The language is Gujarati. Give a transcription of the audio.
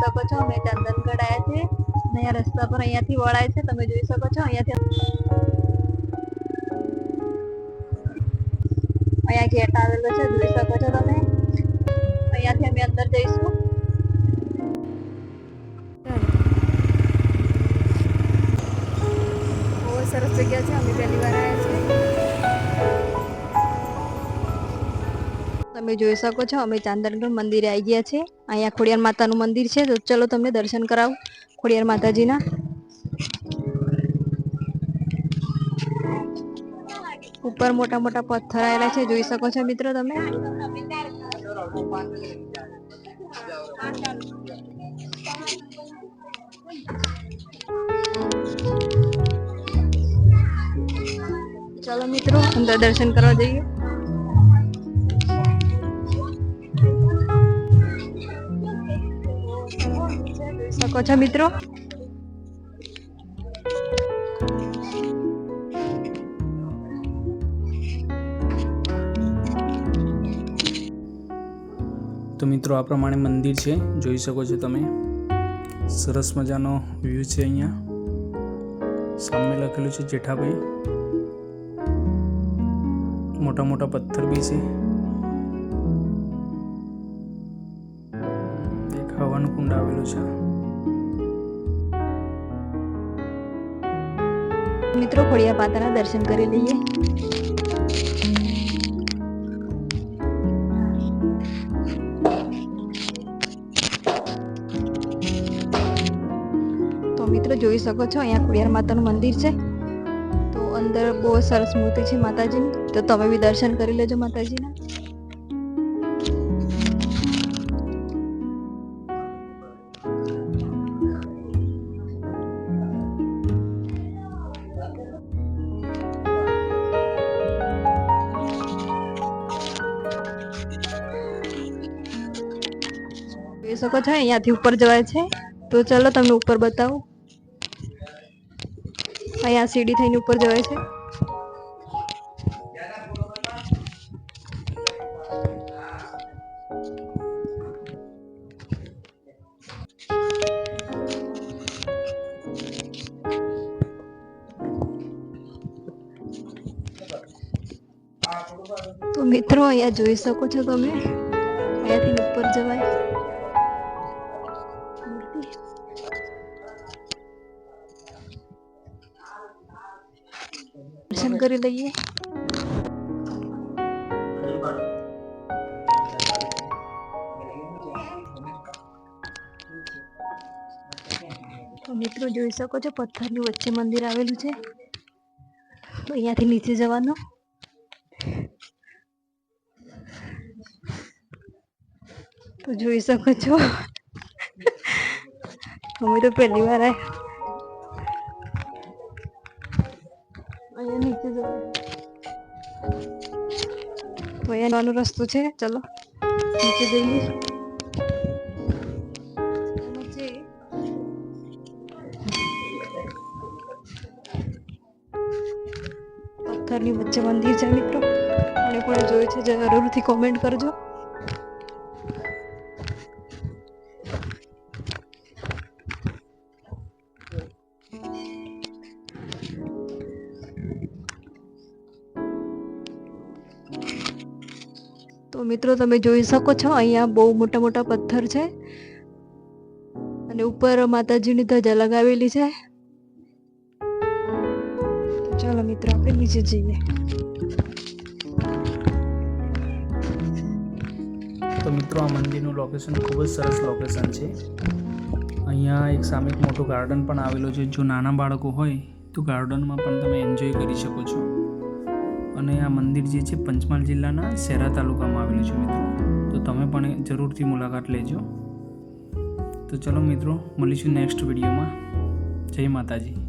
શકો છો અમે ચંદનગઢ આવ્યા છે. અહીંયા રસ્તા પર અહીંયાથી વળાય છે, તમે જોઈ શકો છો. અહીંયા ગેટ આવેલો છે, જોઈ શકો છો તમે. અહીંયાથી અમે અંદર જઈશું. બહુ સરસ જગ્યા છે, અમે પહેલી વાર આવ્યા છીએ. તમે જોઈ શકો છો અમે ચાંદનગઢ મંદિરે આવી ગયા છે. અહીંયા ખોડિયાર માતાનું મંદિર છે, તો ચલો તમને દર્શન કરાવું ખોડિયાર માતાજીના. ઉપર મોટા મોટા પથ્થર આવેલા છે, જોઈ શકો છો મિત્રો તમે. ચલો મિત્રો અંદર દર્શન કરવા જઈએ. શકો છો મિત્રો. તો મિત્રો આ પ્રમાણે મંદિર છે, જોઈ શકો છો તમે. સરસ મજાનો વ્યૂ છે. અહીંયા સામે લખેલું છે જેઠાભાઈ. મોટા મોટા પથ્થર બી છે. એક હવાનું કુંડ આવેલું છે. મિત્રો ખોડિયાર માતાના દર્શન કરી લઈએ. તો મિત્રો જોઈ શકો છો અહીંયા ખોડિયાર માતાનું મંદિર છે. તો અંદર બહુ સરસ મૂર્તિ છે માતાજીની, તો તમે બી દર્શન કરી લેજો માતાજીના. જોઈ શકો છો અહીંયાથી ઉપર જવાય છે, તો ચલો તમને ઉપર બતાવું. અહીંયા સીડી થઈને ઉપર જવાય છે. તો મિત્રો અહીંયા જોઈ શકો છો તમે, અહીંયાથી ઉપર જવાય. દર્શન કરી લઈએ. તો મિત્રો જોઈ શકો છો પથ્થરની વચ્ચે મંદિર આવેલું છે, તો અહીંયાથી નીચે જવાનું. તો જોઈ શકો છો અમે તો પહેલી વાર અહીંયા નીચે જવાય. તો અહીંયાનો રસ્તો છે, ચલો નીચે જઈએ. પથ્થરની વચ્ચે મંદિર છે મિત્રો, અને કોઈ જોયું છે જરૂરથી કોમેન્ટ કરજો. તો મિત્રો તમે જોઈ શકો છો અહીંયા બહુ મોટા મોટા પથ્થર છે, અને ઉપર માતાજીની ધજા લગાવેલી છે. ચાલો મિત્રો આપણે નીચે જઈએ. તો મિત્રો આ મંદિરનું લોકેશન ખૂબ જ સરસ લોકેશન છે. અહીંયા એક સામે એક મોટું ગાર્ડન પણ આવેલું છે. જો નાના બાળકો હોય તો ગાર્ડનમાં પણ તમે એન્જોય કરી શકો છો. અને આ મંદિર જે છે પંચમહાલ જિલ્લાના શહેરા તાલુકામાં આવેલું છે મિત્રો, તો તમે પણ જરૂરથી મુલાકાત લેજો. તો ચલો મિત્રો મળીશું નેક્સ્ટ વિડીયોમાં. જય માતાજી.